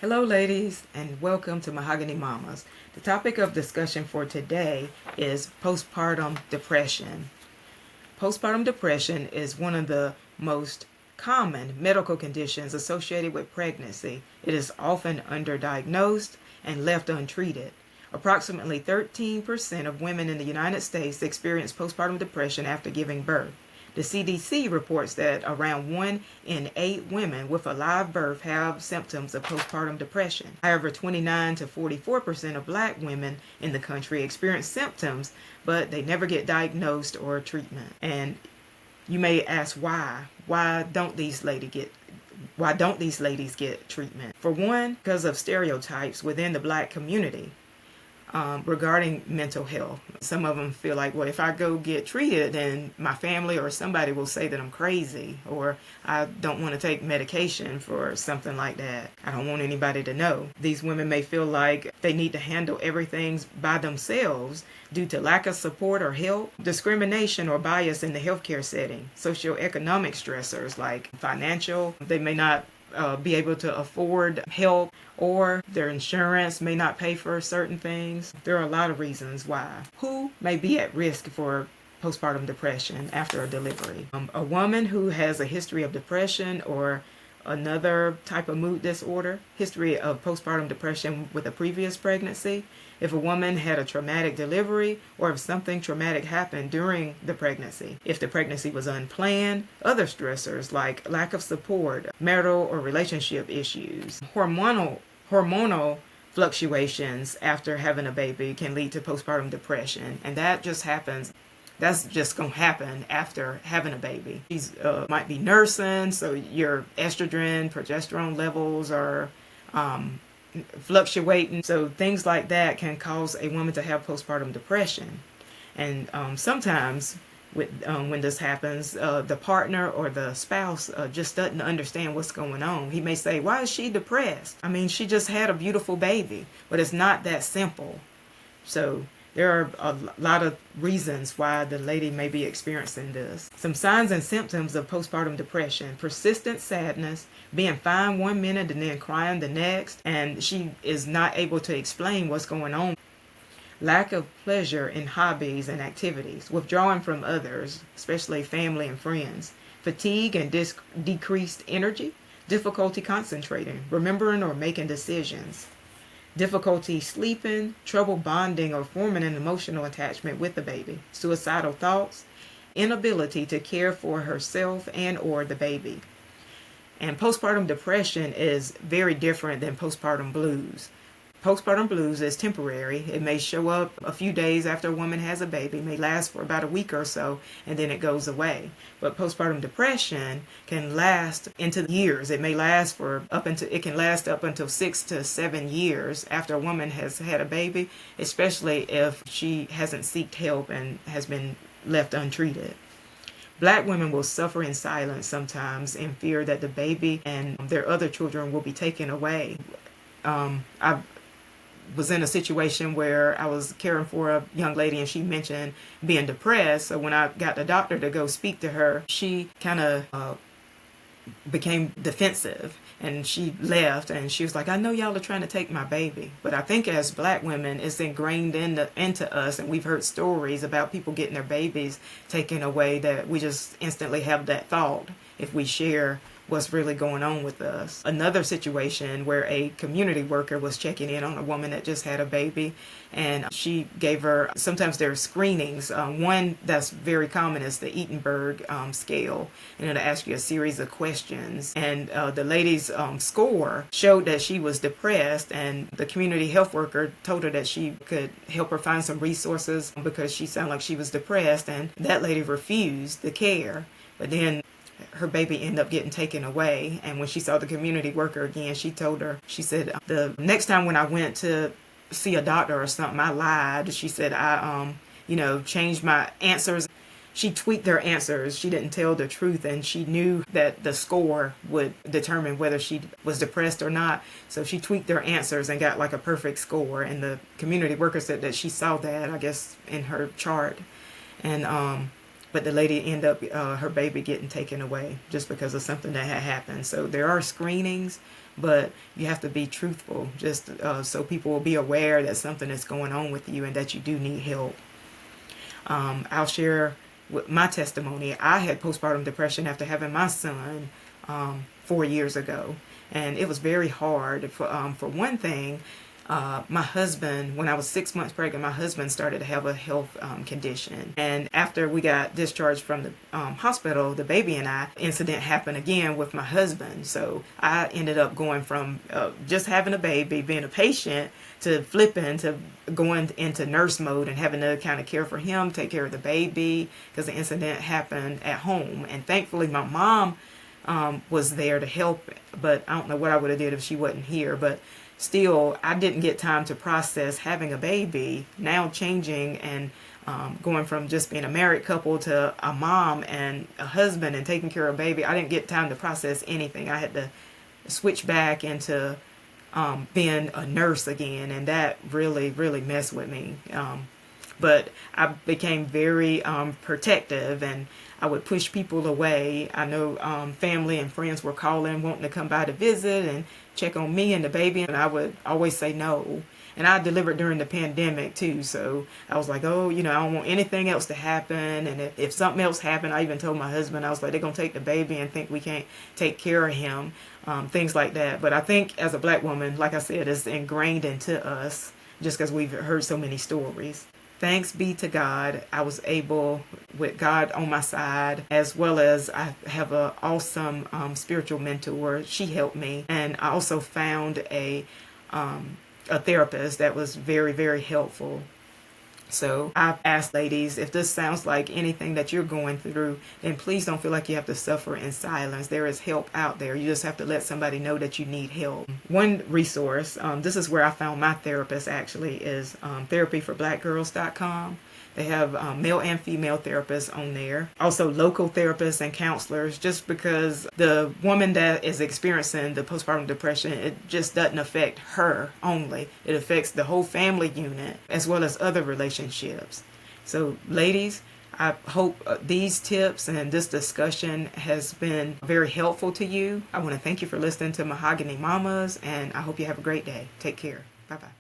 Hello ladies, and welcome to Mahogany Mamas. The topic of discussion for today is postpartum depression. Postpartum depression is one of the most common medical conditions associated with pregnancy. It is often underdiagnosed and left untreated. Approximately 13% of women in the United States experience postpartum depression after giving birth. The CDC reports that around 1 in 8 women with a live birth have symptoms of postpartum depression. However, 29 to 44% of black women in the country experience symptoms, but they never get diagnosed or treatment. And you may ask why? Why don't these ladies get treatment? For one, because of stereotypes within the black community. Regarding mental health. Some of them feel like, well, if I go get treated, then my family or somebody will say that I'm crazy, or I don't want to take medication for something like that. I don't want anybody to know. These women may feel like they need to handle everything by themselves due to lack of support or help, discrimination or bias in the healthcare setting, socioeconomic stressors like financial. They may not be able to afford help, or their insurance may not pay for certain things. There are a lot of reasons why. Who may be at risk for postpartum depression after a delivery? A woman who has a history of depression or another type of mood disorder, history of postpartum depression with a previous pregnancy, if a woman had a traumatic delivery, or if something traumatic happened during the pregnancy, if the pregnancy was unplanned, other stressors like lack of support, marital or relationship issues, hormonal fluctuations after having a baby can lead to postpartum depression, and that's just going to happen after having a baby. These might be nursing, so your estrogen, progesterone levels are fluctuating. So things like that can cause a woman to have postpartum depression. And sometimes when this happens, the partner or the spouse just doesn't understand what's going on. He may say, why is she depressed? I mean, she just had a beautiful baby. But it's not that simple. So there are a lot of reasons why the lady may be experiencing this. Some signs and symptoms of postpartum depression: persistent sadness, being fine one minute and then crying the next, and she is not able to explain what's going on. Lack of pleasure in hobbies and activities, withdrawing from others, especially family and friends. Fatigue and decreased energy, difficulty concentrating, remembering or making decisions. Difficulty sleeping, trouble bonding or forming an emotional attachment with the baby, suicidal thoughts, inability to care for herself and or the baby. And postpartum depression is very different than postpartum blues. Postpartum blues is temporary. It may show up a few days after a woman has a baby, may last for about a week or so, and then it goes away. But postpartum depression can last into years. It can last up until 6 to 7 years after a woman has had a baby, especially if she hasn't sought help and has been left untreated. Black women will suffer in silence sometimes in fear that the baby and their other children will be taken away. I was in a situation where I was caring for a young lady, and she mentioned being depressed. So when I got the doctor to go speak to her, she kind of became defensive, and she left, and she was like, I know y'all are trying to take my baby. But I think as black women, it's ingrained into us, and we've heard stories about people getting their babies taken away, that we just instantly have that thought if we share what's really going on with us. Another situation where a community worker was checking in on a woman that just had a baby, and she gave her, sometimes there are screenings. One that's very common is the Eatonberg scale, and it'll ask you a series of questions. And the lady's score showed that she was depressed, and the community health worker told her that she could help her find some resources because she sounded like she was depressed, and that lady refused the care. But then her baby ended up getting taken away, and when she saw the community worker again, she told her, she said, the next time when I went to see a doctor or something, I lied. She said, I changed my answers. She tweaked her answers. She didn't tell the truth, and she knew that the score would determine whether she was depressed or not. So she tweaked her answers and got like a perfect score, and the community worker said that she saw that, I guess, in her chart. And but the lady ended up her baby getting taken away just because of something that had happened. So there are screenings, but you have to be truthful, just so people will be aware that something is going on with you and that you do need help. I'll share with my testimony. I had postpartum depression after having my son 4 years ago, and it was very hard. For one thing, my husband, when I was 6 months pregnant, my husband started to have a health condition. And after we got discharged from the hospital, the baby and I, incident happened again with my husband. So I ended up going from just having a baby, being a patient, to flipping to going into nurse mode and having to kind of care for him, take care of the baby, because the incident happened at home. And thankfully my mom was there to help, but I don't know what I would have did if she wasn't here. But still, I didn't get time to process having a baby, now changing and going from just being a married couple to a mom and a husband and taking care of a baby. I didn't get time to process anything. I had to switch back into being a nurse again, and that really, really messed with me. But I became very protective, and I would push people away. I know family and friends were calling, wanting to come by to visit and check on me and the baby, and I would always say no. And I delivered during the pandemic too, so I was like, oh, I don't want anything else to happen. And if something else happened, I even told my husband, I was like, they're going to take the baby and think we can't take care of him, things like that. But I think as a black woman, like I said, it's ingrained into us just because we've heard so many stories. Thanks be to God, I was able, with God on my side, as well as I have an awesome spiritual mentor. She helped me, and I also found a therapist that was very, very helpful. So I asked ladies, if this sounds like anything that you're going through, then please don't feel like you have to suffer in silence. There is help out there. You just have to let somebody know that you need help. One resource, this is where I found my therapist actually, is therapyforblackgirls.com. They have male and female therapists on there. Also local therapists and counselors, just because the woman that is experiencing the postpartum depression, it just doesn't affect her only. It affects the whole family unit as well as other relationships. So ladies, I hope these tips and this discussion has been very helpful to you. I want to thank you for listening to Mahogany Mamas, and I hope you have a great day. Take care. Bye-bye.